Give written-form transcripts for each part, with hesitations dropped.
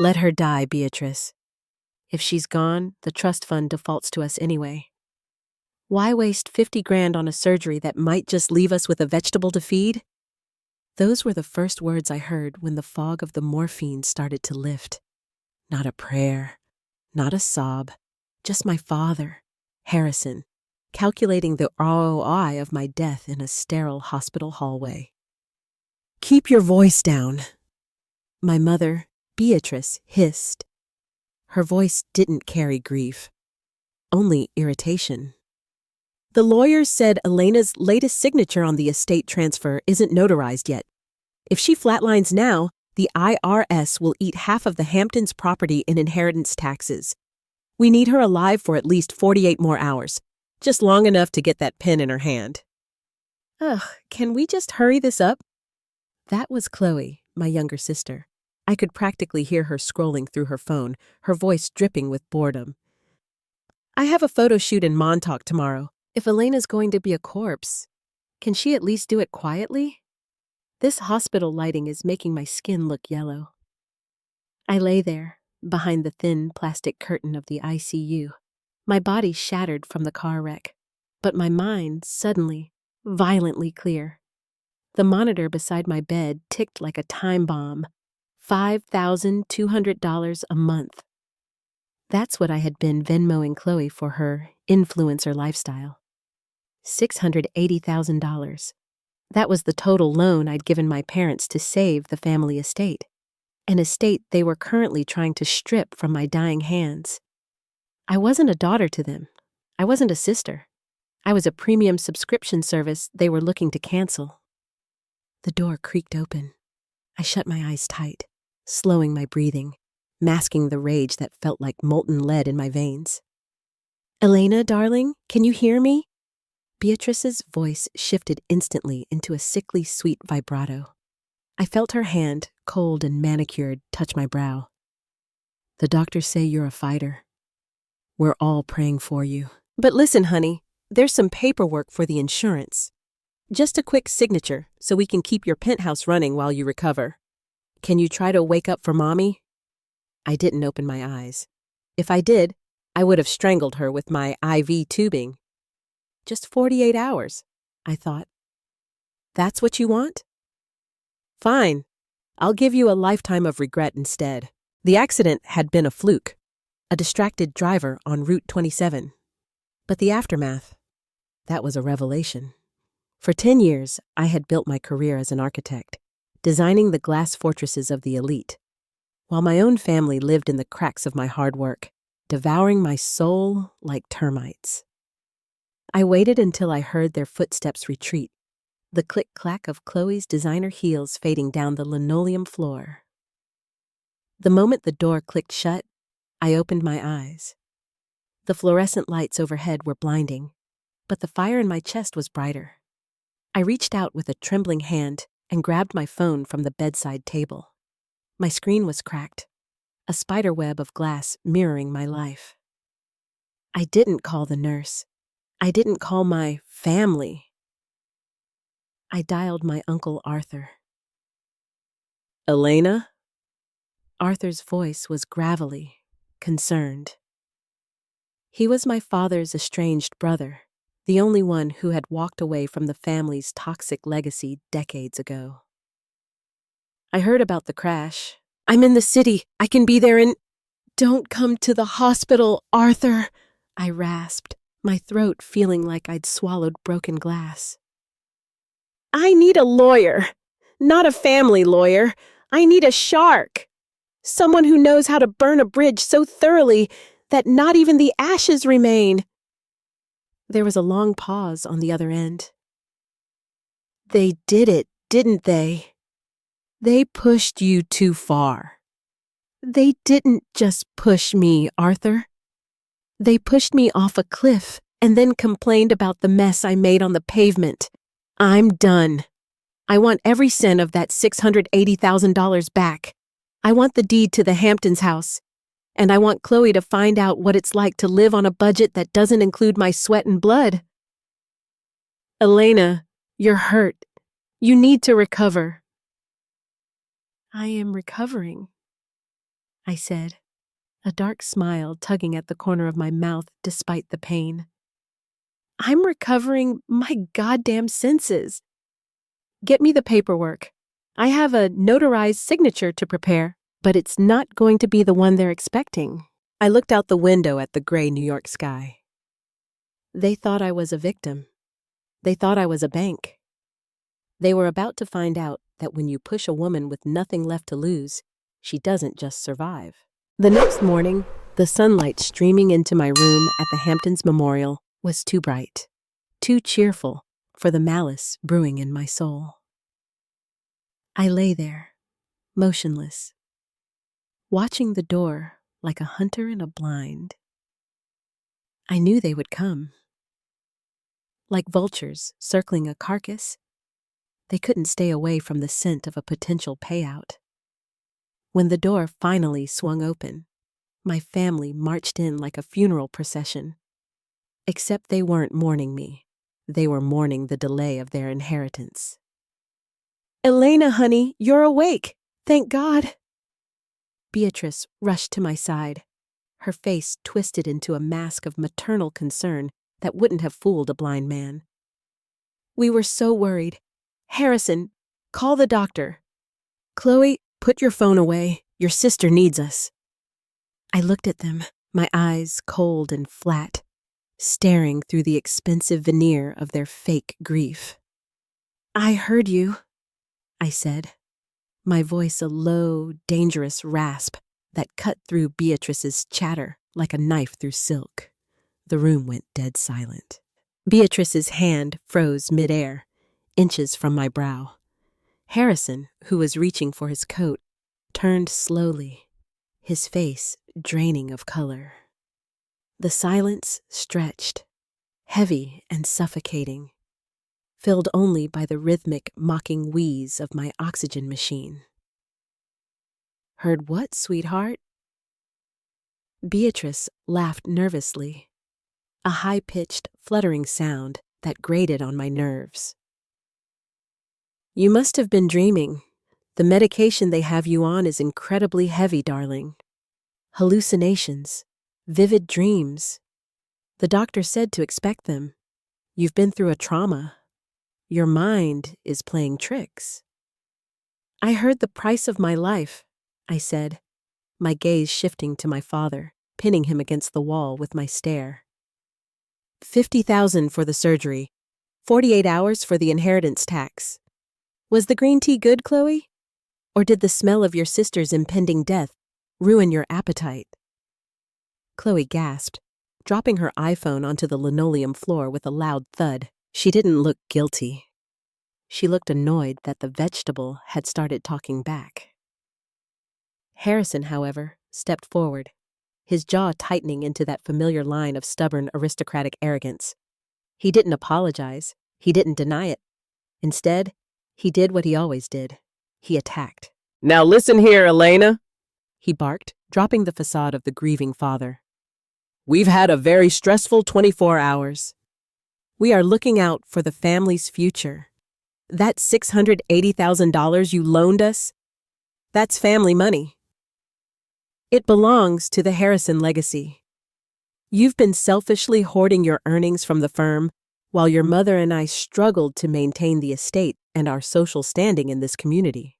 Let her die, Beatrice. If she's gone, the trust fund defaults to us anyway. Why waste 50 grand on a surgery that might just leave us with a vegetable to feed? Those were the first words I heard when the fog of the morphine started to lift. Not a prayer, not a sob, just my father, Harrison, calculating the ROI of my death in a sterile hospital hallway. "Keep your voice down," my mother, Beatrice, hissed. Her voice didn't carry grief, only irritation. "The lawyers said Elena's latest signature on the estate transfer isn't notarized yet. If she flatlines now, the IRS will eat half of the Hamptons' property in inheritance taxes. We need her alive for at least 48 more hours, just long enough to get that pen in her hand." "Ugh, can we just hurry this up?" That was Chloe, my younger sister. I could practically hear her scrolling through her phone, her voice dripping with boredom. "I have a photo shoot in Montauk tomorrow. If Elena's going to be a corpse, can she at least do it quietly? This hospital lighting is making my skin look yellow." I lay there, behind the thin plastic curtain of the ICU, my body shattered from the car wreck, but my mind suddenly, violently clear. The monitor beside my bed ticked like a time bomb. $5,200 a month. That's what I had been Venmoing Chloe for her influencer lifestyle. $680,000. That was the total loan I'd given my parents to save the family estate, an estate they were currently trying to strip from my dying hands. I wasn't a daughter to them. I wasn't a sister. I was a premium subscription service they were looking to cancel. The door creaked open. I shut my eyes tight, slowing my breathing, masking the rage that felt like molten lead in my veins. "Elena, darling, can you hear me?" Beatrice's voice shifted instantly into a sickly sweet vibrato. I felt her hand, cold and manicured, touch my brow. "The doctors say you're a fighter. We're all praying for you. But listen, honey, there's some paperwork for the insurance. Just a quick signature so we can keep your penthouse running while you recover. Can you try to wake up for Mommy?" I didn't open my eyes. If I did, I would have strangled her with my IV tubing. Just 48 hours, I thought. "That's what you want? Fine. I'll give you a lifetime of regret instead." The accident had been a fluke, a distracted driver on Route 27. But the aftermath, that was a revelation. For 10 years, I had built my career as an architect, designing the glass fortresses of the elite, while my own family lived in the cracks of my hard work, devouring my soul like termites. I waited until I heard their footsteps retreat, the click-clack of Chloe's designer heels fading down the linoleum floor. The moment the door clicked shut, I opened my eyes. The fluorescent lights overhead were blinding, but the fire in my chest was brighter. I reached out with a trembling hand and grabbed my phone from the bedside table. My screen was cracked, a spider web of glass mirroring my life. I didn't call the nurse. I didn't call my family. I dialed my Uncle Arthur. "Elena?" Arthur's voice was gravelly, concerned. He was my father's estranged brother, the only one who had walked away from the family's toxic legacy decades ago. "I heard about the crash. I'm in the city. I can be there in—" "Don't come to the hospital, Arthur," I rasped, my throat feeling like I'd swallowed broken glass. "I need a lawyer, not a family lawyer. I need a shark. Someone who knows how to burn a bridge so thoroughly that not even the ashes remain." There was a long pause on the other end. "They did it, didn't they? They pushed you too far." "They didn't just push me, Arthur. They pushed me off a cliff and then complained about the mess I made on the pavement. I'm done. I want every cent of that $680,000 back. I want the deed to the Hamptons house. And I want Chloe to find out what it's like to live on a budget that doesn't include my sweat and blood." "Elena, you're hurt. You need to recover." "I am recovering." I said, a dark smile tugging at the corner of my mouth despite the pain. I'm recovering my goddamn senses. Get me the paperwork. I have a notarized signature to prepare, but it's not going to be the one they're expecting. I looked out the window at the gray New York sky. They thought I was a victim. They thought I was a bank. They were about to find out that when you push a woman with nothing left to lose, she doesn't just survive. The next morning, the sunlight streaming into my room at the Hamptons Memorial was too bright, too cheerful for the malice brewing in my soul. I lay there, motionless, watching the door like a hunter in a blind. I knew they would come. Like vultures circling a carcass, they couldn't stay away from the scent of a potential payout. When the door finally swung open, my family marched in like a funeral procession. Except they weren't mourning me. They were mourning the delay of their inheritance. "Elena, honey, you're awake! Thank God!" Beatrice rushed to my side, her face twisted into a mask of maternal concern that wouldn't have fooled a blind man. "We were so worried. Harrison, call the doctor. Chloe, put your phone away. Your sister needs us." I looked at them, my eyes cold and flat, staring through the expensive veneer of their fake grief. "I heard you," I said, my voice a low, dangerous rasp that cut through Beatrice's chatter like a knife through silk. The room went dead silent. Beatrice's hand froze midair, inches from my brow. Harrison, who was reaching for his coat, turned slowly, his face draining of color. The silence stretched, heavy and suffocating, filled only by the rhythmic, mocking wheeze of my oxygen machine. "Heard what, sweetheart?" Beatrice laughed nervously, a high-pitched, fluttering sound that grated on my nerves. "You must have been dreaming. The medication they have you on is incredibly heavy, darling. Hallucinations, vivid dreams. The doctor said to expect them. You've been through a trauma. Your mind is playing tricks." "I heard the price of my life," I said, my gaze shifting to my father, pinning him against the wall with my stare. $50,000 for the surgery, 48 hours for the inheritance tax. Was the green tea good, Chloe? Or did the smell of your sister's impending death ruin your appetite?" Chloe gasped, dropping her iPhone onto the linoleum floor with a loud thud. She didn't look guilty. She looked annoyed that the vegetable had started talking back. Harrison, however, stepped forward, his jaw tightening into that familiar line of stubborn aristocratic arrogance. He didn't apologize. He didn't deny it. Instead, he did what he always did. He attacked. "Now listen here, Elena," he barked, dropping the facade of the grieving father. "We've had a very stressful 24 hours. We are looking out for the family's future. That $680,000 you loaned us, that's family money. It belongs to the Harrison legacy. You've been selfishly hoarding your earnings from the firm while your mother and I struggled to maintain the estate and our social standing in this community."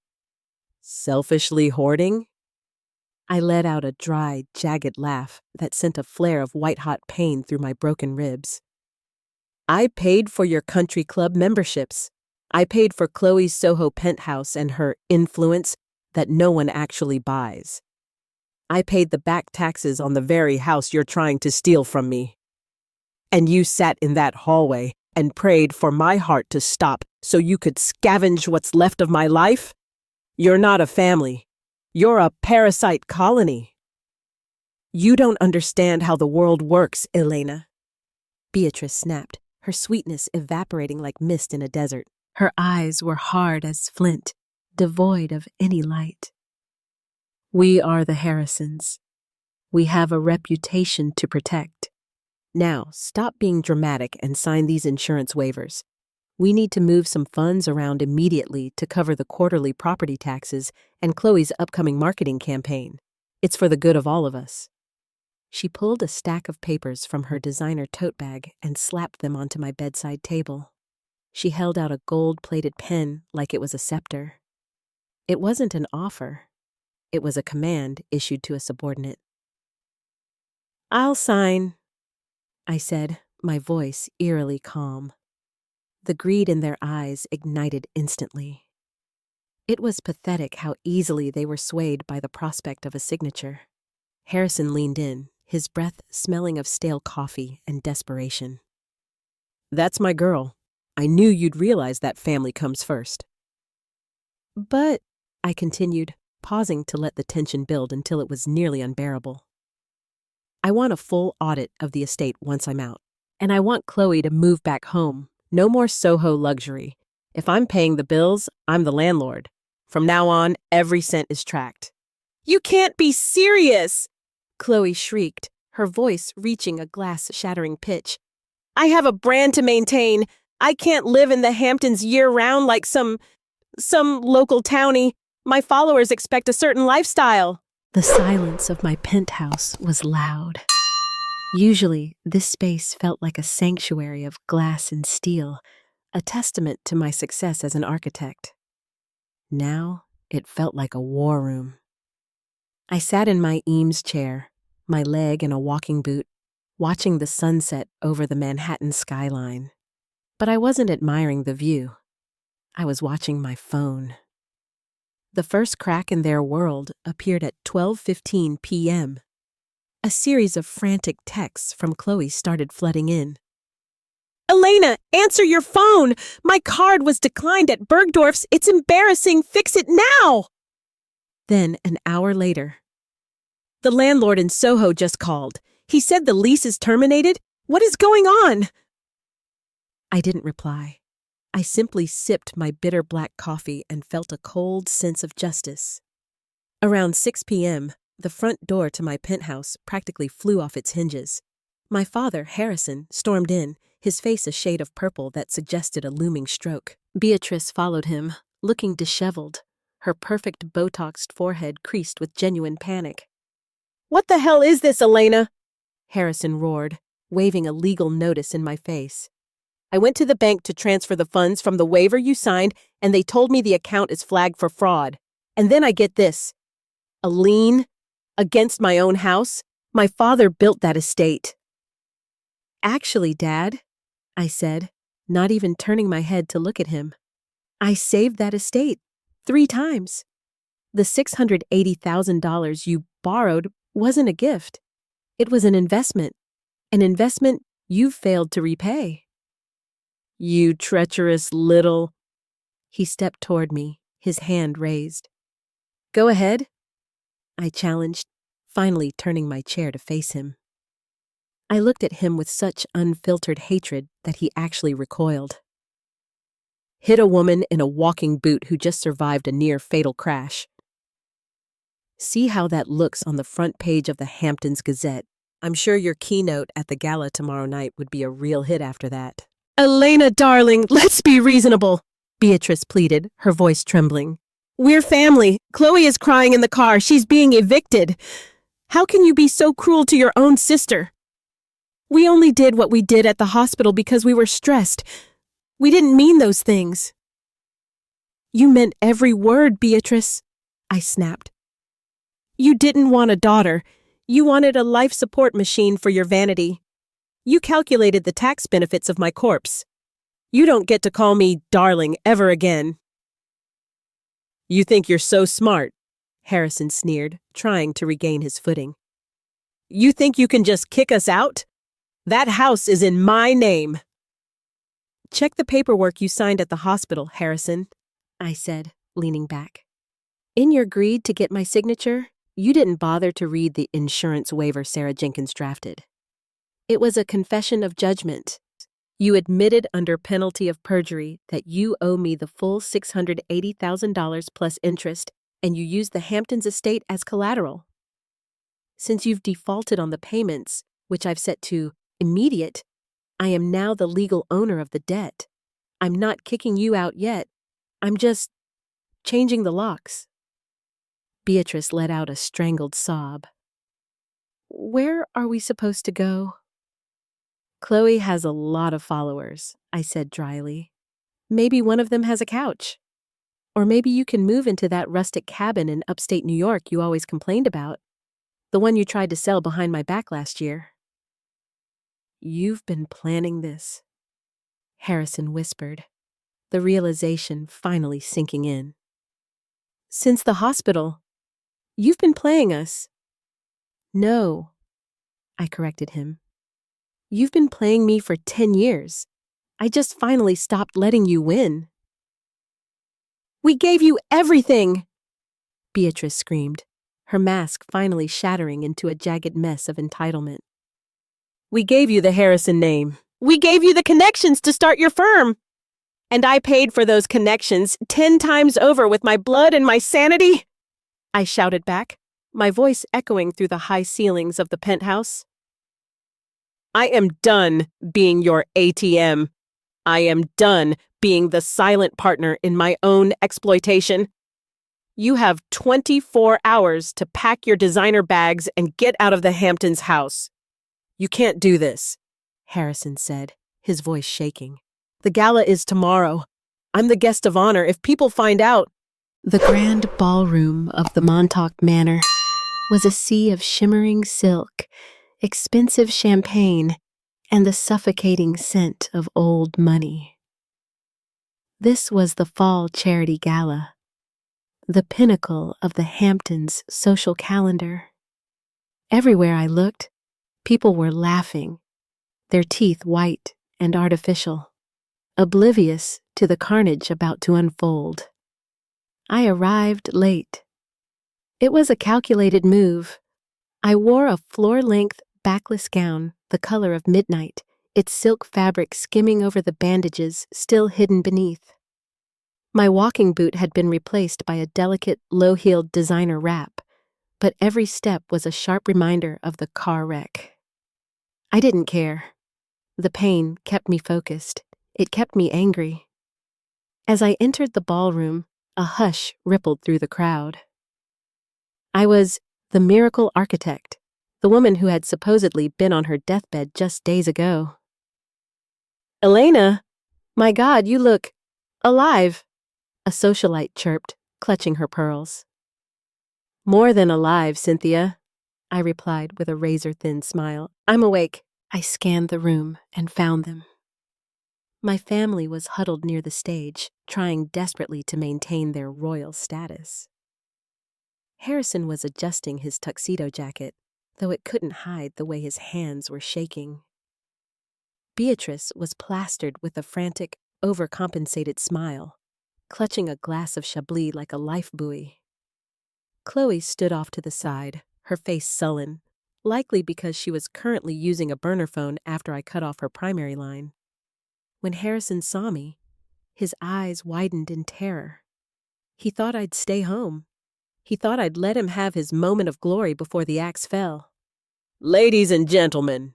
"Selfishly hoarding?" I let out a dry, jagged laugh that sent a flare of white-hot pain through my broken ribs. "I paid for your country club memberships. I paid for Chloe's Soho penthouse and her influence that no one actually buys. I paid the back taxes on the very house you're trying to steal from me. And you sat in that hallway and prayed for my heart to stop so you could scavenge what's left of my life? You're not a family. You're a parasite colony. You don't understand how the world works, Elena." Beatrice snapped, her sweetness evaporating like mist in a desert. Her eyes were hard as flint, devoid of any light. "We are the Harrisons. We have a reputation to protect. Now, stop being dramatic and sign these insurance waivers. We need to move some funds around immediately to cover the quarterly property taxes and Chloe's upcoming marketing campaign. It's for the good of all of us." She pulled a stack of papers from her designer tote bag and slapped them onto my bedside table. She held out a gold-plated pen like it was a scepter. It wasn't an offer. It was a command issued to a subordinate. "I'll sign," I said, my voice eerily calm. The greed in their eyes ignited instantly. It was pathetic how easily they were swayed by the prospect of a signature. Harrison leaned in, his breath smelling of stale coffee and desperation. "That's my girl. I knew you'd realize that family comes first." "But," I continued, pausing to let the tension build until it was nearly unbearable. "I want a full audit of the estate once I'm out. And I want Chloe to move back home. No more Soho luxury. If I'm paying the bills, I'm the landlord. From now on, every cent is tracked." "You can't be serious!" Chloe shrieked, her voice reaching a glass-shattering pitch. "I have a brand to maintain. I can't live in the Hamptons year-round like some local townie. My followers expect a certain lifestyle." The silence of my penthouse was loud. Usually, this space felt like a sanctuary of glass and steel, a testament to my success as an architect. Now, it felt like a war room. I sat in my Eames chair, my leg in a walking boot, watching the sunset over the Manhattan skyline. But I wasn't admiring the view. I was watching my phone. The first crack in their world appeared at 12:15 p.m. A series of frantic texts from Chloe started flooding in. "Elena, answer your phone! My card was declined at Bergdorf's. It's embarrassing. Fix it now!" Then, an hour later, "The landlord in Soho just called. He said the lease is terminated. What is going on?" I didn't reply. I simply sipped my bitter black coffee and felt a cold sense of justice. Around 6 p.m., the front door to my penthouse practically flew off its hinges. My father, Harrison, stormed in, his face a shade of purple that suggested a looming stroke. Beatrice followed him, looking disheveled, her perfect Botoxed forehead creased with genuine panic. "What the hell is this, Elena?" Harrison roared, waving a legal notice in my face. "I went to the bank to transfer the funds from the waiver you signed, and they told me the account is flagged for fraud. And then I get this. A lien? Against my own house? My father built that estate." "Actually, Dad," I said, not even turning my head to look at him, "I saved that estate 3 times. The $680,000 you borrowed wasn't a gift. It was an investment you've failed to repay." "You treacherous little—" He stepped toward me, his hand raised. "Go ahead," I challenged, finally turning my chair to face him. I looked at him with such unfiltered hatred that he actually recoiled. "Hit a woman in a walking boot who just survived a near-fatal crash. See how that looks on the front page of the Hamptons Gazette. I'm sure your keynote at the Gala tomorrow night would be a real hit after that." "Elena, darling, let's be reasonable," Beatrice pleaded, her voice trembling. "We're family. Chloe is crying in the car. She's being evicted. How can you be so cruel to your own sister? We only did what we did at the hospital because we were stressed. We didn't mean those things." "You meant every word, Beatrice," I snapped. "You didn't want a daughter. You wanted a life support machine for your vanity. You calculated the tax benefits of my corpse. You don't get to call me darling ever again." "You think you're so smart," Harrison sneered, trying to regain his footing. "You think you can just kick us out? That house is in my name." "Check the paperwork you signed at the hospital, Harrison," I said, leaning back. "In your greed to get my signature, you didn't bother to read the insurance waiver Sarah Jenkins drafted. It was a confession of judgment. You admitted under penalty of perjury that you owe me the full $680,000 plus interest, and you used the Hamptons estate as collateral. Since you've defaulted on the payments, which I've set to immediate, I am now the legal owner of the debt. I'm not kicking you out yet. I'm just changing the locks." Beatrice let out a strangled sob. Where are we supposed to go? Chloe has a lot of followers, I said dryly. Maybe one of them has a couch. Or maybe you can move into that rustic cabin in upstate New York you always complained about. The one you tried to sell behind my back last year. You've been planning this, Harrison whispered, the realization finally sinking in. Since the hospital. You've been playing us. No, I corrected him. You've been playing me for 10 years. I just finally stopped letting you win. We gave you everything, Beatrice screamed, her mask finally shattering into a jagged mess of entitlement. We gave you the Harrison name. We gave you the connections to start your firm. And I paid for those connections 10 times over with my blood and my sanity, I shouted back, my voice echoing through the high ceilings of the penthouse. I am done being your ATM. I am done being the silent partner in my own exploitation. You have 24 hours to pack your designer bags and get out of the Hamptons house. You can't do this, Harrison said, his voice shaking. The gala is tomorrow. I'm the guest of honor. If people find out... The grand ballroom of the Montauk Manor was a sea of shimmering silk, expensive champagne, and the suffocating scent of old money. This was the fall charity gala, the pinnacle of the Hamptons' social calendar. Everywhere I looked, people were laughing, their teeth white and artificial, oblivious to the carnage about to unfold. I arrived late. It was a calculated move. I wore a floor-length backless gown, the color of midnight, its silk fabric skimming over the bandages still hidden beneath. My walking boot had been replaced by a delicate, low-heeled designer wrap, but every step was a sharp reminder of the car wreck. I didn't care. The pain kept me focused. It kept me angry. As I entered the ballroom, a hush rippled through the crowd. I was the miracle architect, the woman who had supposedly been on her deathbed just days ago. Elena, my God, you look alive, a socialite chirped, clutching her pearls. More than alive, Cynthia, I replied with a razor-thin smile. I'm awake. I scanned the room and found them. My family was huddled near the stage, trying desperately to maintain their royal status. Harrison was adjusting his tuxedo jacket, though it couldn't hide the way his hands were shaking. Beatrice was plastered with a frantic, overcompensated smile, clutching a glass of Chablis like a life buoy. Chloe stood off to the side, her face sullen, likely because she was currently using a burner phone after I cut off her primary line. When Harrison saw me, his eyes widened in terror. He thought I'd stay home. He thought I'd let him have his moment of glory before the axe fell. Ladies and gentlemen,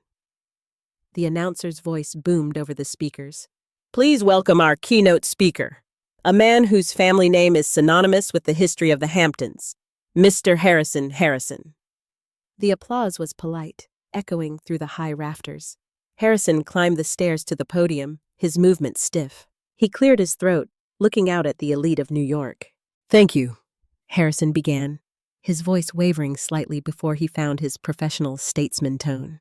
the announcer's voice boomed over the speakers. Please welcome our keynote speaker, a man whose family name is synonymous with the history of the Hamptons, Mr. Harrison Harrison. The applause was polite, echoing through the high rafters. Harrison climbed the stairs to the podium, his movement stiff. He cleared his throat, looking out at the elite of New York. Thank you, Harrison began, his voice wavering slightly before he found his professional statesman tone.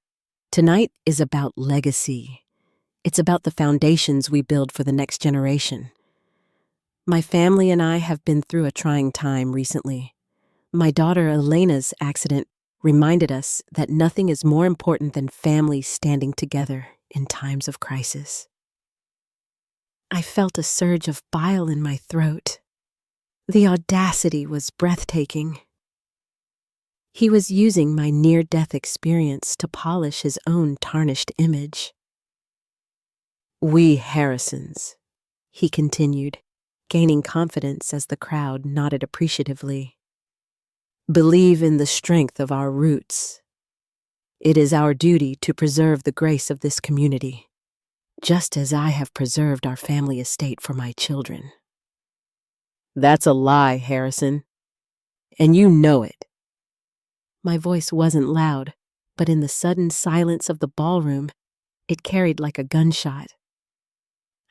Tonight is about legacy. It's about the foundations we build for the next generation. My family and I have been through a trying time recently. My daughter Elena's accident reminded us that nothing is more important than families standing together in times of crisis. I felt a surge of bile in my throat. The audacity was breathtaking. He was using my near-death experience to polish his own tarnished image. We Harrisons, he continued, gaining confidence as the crowd nodded appreciatively, believe in the strength of our roots. It is our duty to preserve the grace of this community, just as I have preserved our family estate for my children. That's a lie, Harrison. and you know it. My voice wasn't loud, but in the sudden silence of the ballroom, it carried like a gunshot.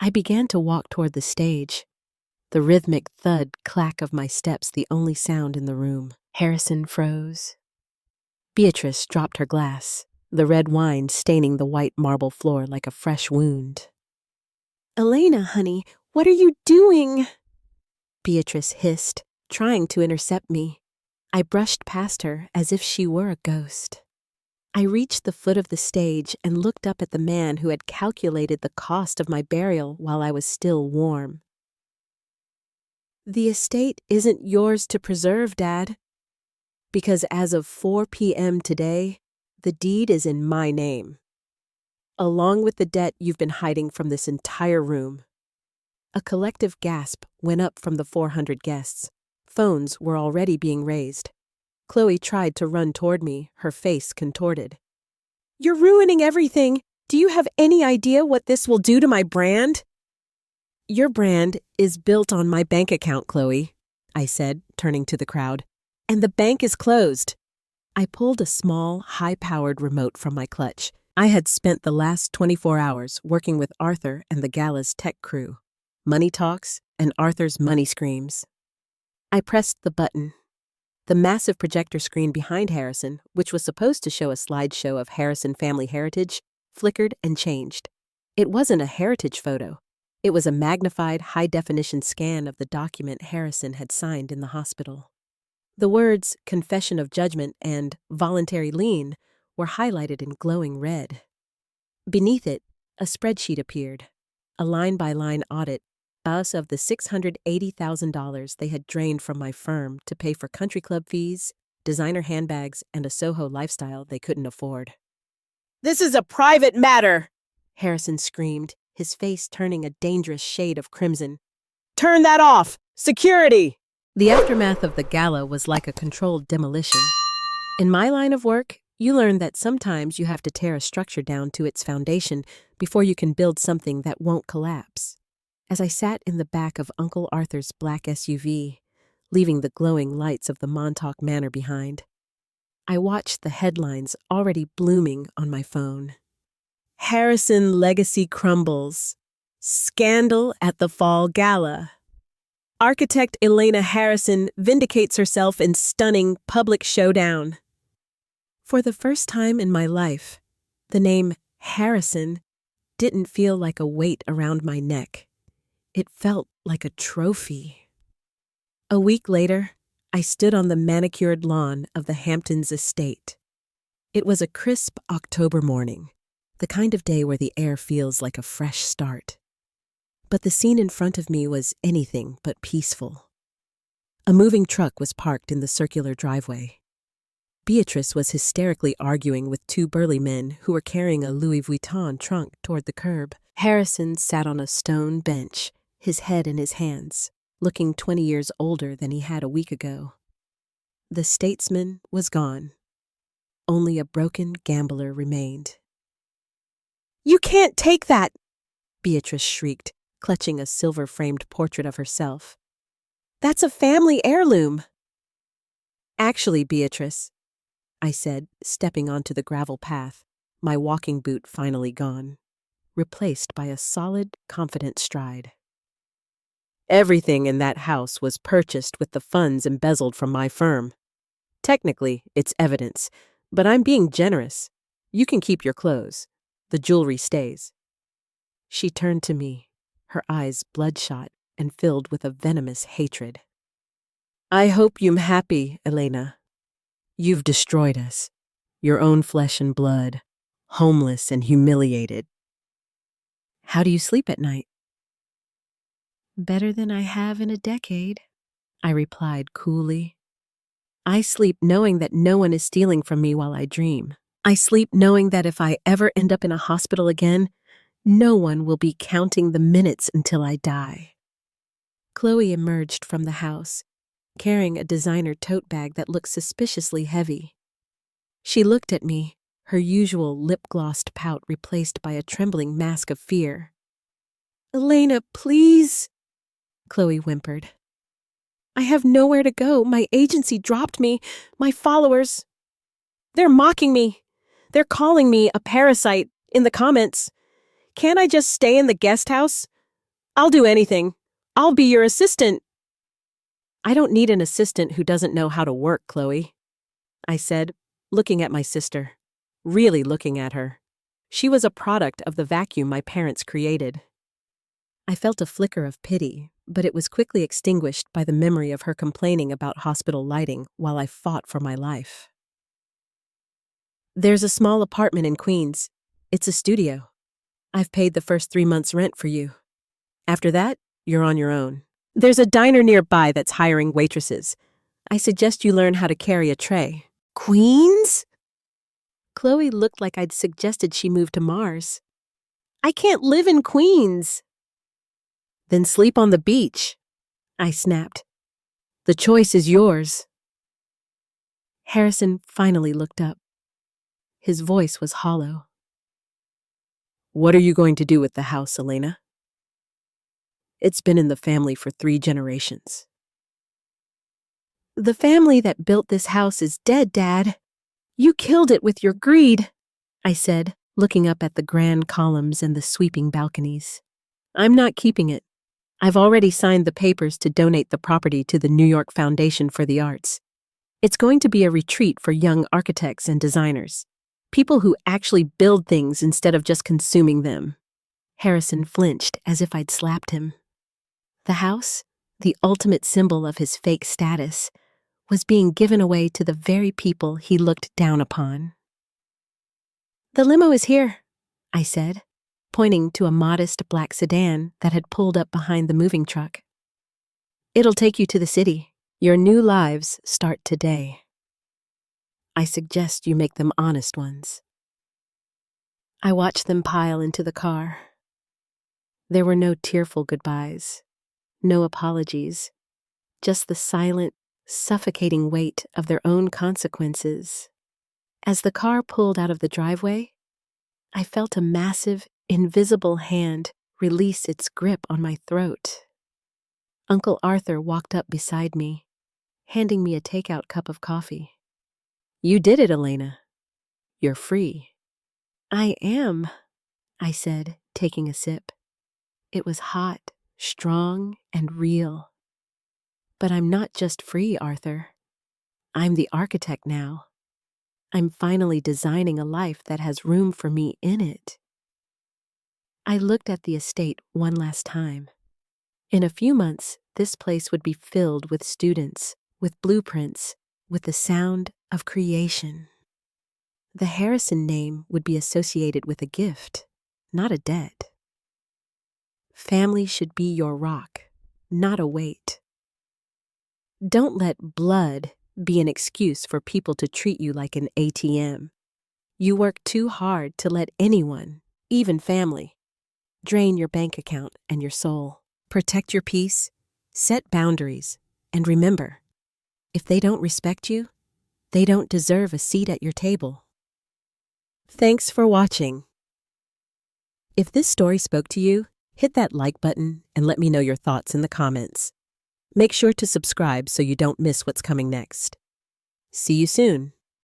I began to walk toward the stage, the rhythmic thud clack of my steps the only sound in the room. Harrison froze. Beatrice dropped her glass, the red wine staining the white marble floor like a fresh wound. "Elena, honey, what are you doing?" Beatrice hissed, trying to intercept me. I brushed past her as if she were a ghost. I reached the foot of the stage and looked up at the man who had calculated the cost of my burial while I was still warm. "The estate isn't yours to preserve, Dad, because as of 4 p.m. today, the deed is in my name, along with the debt you've been hiding from this entire room." A collective gasp went up from the 400 guests. Phones were already being raised. Chloe tried to run toward me, her face contorted. "You're ruining everything. Do you have any idea what this will do to my brand?" "Your brand is built on my bank account, Chloe," I said, turning to the crowd. "And the bank is closed." I pulled a small, high-powered remote from my clutch. I had spent the last 24 hours working with Arthur and the Gala's tech crew. Money talks and Arthur's money screams. I pressed the button. The massive projector screen behind Harrison, which was supposed to show a slideshow of Harrison family heritage, flickered and changed. It wasn't a heritage photo. It was a magnified, high-definition scan of the document Harrison had signed in the hospital. The words "confession of judgment" and "voluntary lien" were highlighted in glowing red. Beneath it, a spreadsheet appeared, a line-by-line audit of the $680,000 they had drained from my firm to pay for country club fees, designer handbags, and a Soho lifestyle they couldn't afford. "This is a private matter," Harrison screamed, his face turning a dangerous shade of crimson. "Turn that off! Security!" The aftermath of the gala was like a controlled demolition. In my line of work, you learn that sometimes you have to tear a structure down to its foundation before you can build something that won't collapse. As I sat in the back of Uncle Arthur's black SUV, leaving the glowing lights of the Montauk Manor behind, I watched the headlines already blooming on my phone. "Harrison legacy crumbles. Scandal at the Fall Gala. Architect Elena Harrison vindicates herself in stunning public showdown." For the first time in my life, the name Harrison didn't feel like a weight around my neck. It felt like a trophy. A week later, I stood on the manicured lawn of the Hamptons estate. It was a crisp October morning, the kind of day where the air feels like a fresh start. But the scene in front of me was anything but peaceful. A moving truck was parked in the circular driveway. Beatrice was hysterically arguing with two burly men who were carrying a Louis Vuitton trunk toward the curb. Harrison sat on a stone bench, his head in his hands, looking 20 years older than he had a week ago. The statesman was gone. Only a broken gambler remained. "You can't take that!" Beatrice shrieked, clutching a silver-framed portrait of herself. "That's a family heirloom." "Actually, Beatrice," I said, stepping onto the gravel path, my walking boot finally gone, replaced by a solid, confident stride. "Everything in that house was purchased with the funds embezzled from my firm. Technically, it's evidence, but I'm being generous. You can keep your clothes. The jewelry stays." She turned to me, her eyes bloodshot and filled with a venomous hatred. "I hope you're happy, Elena. You've destroyed us, your own flesh and blood, homeless and humiliated. How do you sleep at night?" "Better than I have in a decade," I replied coolly. "I sleep knowing that no one is stealing from me while I dream. I sleep knowing that if I ever end up in a hospital again, no one will be counting the minutes until I die." Chloe emerged from the house, carrying a designer tote bag that looked suspiciously heavy. She looked at me, her usual lip-glossed pout replaced by a trembling mask of fear. "Elena, please," Chloe whimpered. I have nowhere to go. My agency dropped me. My followers. They're mocking me. They're calling me a parasite in the comments. Can't I just stay in the guest house? I'll do anything. I'll be your assistant. I don't need an assistant who doesn't know how to work, Chloe, I said, looking at my sister. Really looking at her. She was a product of the vacuum my parents created. I felt a flicker of pity, but it was quickly extinguished by the memory of her complaining about hospital lighting while I fought for my life. There's a small apartment in Queens. It's a studio. I've paid the first 3 months' rent for you. After that, you're on your own. There's a diner nearby that's hiring waitresses. I suggest you learn how to carry a tray. Queens? Chloe looked like I'd suggested she move to Mars. I can't live in Queens. Then sleep on the beach, I snapped. The choice is yours. Harrison finally looked up. His voice was hollow. What are you going to do with the house, Elena? It's been in the family for 3 generations. The family that built this house is dead, Dad. You killed it with your greed, I said, looking up at the grand columns and the sweeping balconies. I'm not keeping it. I've already signed the papers to donate the property to the New York Foundation for the Arts. It's going to be a retreat for young architects and designers, people who actually build things instead of just consuming them. Harrison flinched as if I'd slapped him. The house, the ultimate symbol of his fake status, was being given away to the very people he looked down upon. The limo is here, I said, pointing to a modest black sedan that had pulled up behind the moving truck. It'll take you to the city. Your new lives start today. I suggest you make them honest ones. I watched them pile into the car. There were no tearful goodbyes, no apologies, just the silent, suffocating weight of their own consequences. As the car pulled out of the driveway, I felt a massive, invisible hand release its grip on my throat. Uncle Arthur walked up beside me, handing me a takeout cup of coffee. You did it, Elena. You're free. I am, I said, taking a sip. It was hot, strong, and real. But I'm not just free, Arthur. I'm the architect now. I'm finally designing a life that has room for me in it. I looked at the estate one last time. In a few months, this place would be filled with students, with blueprints, with the sound of creation. The Harrison name would be associated with a gift, not a debt. Family should be your rock, not a weight. Don't let blood be an excuse for people to treat you like an ATM. You work too hard to let anyone, even family, drain your bank account and your soul. Protect your peace, set boundaries, and remember, if they don't respect you, they don't deserve a seat at your table. Thanks for watching. If this story spoke to you, hit that like button and let me know your thoughts in the comments. Make sure to subscribe so you don't miss what's coming next. See you soon.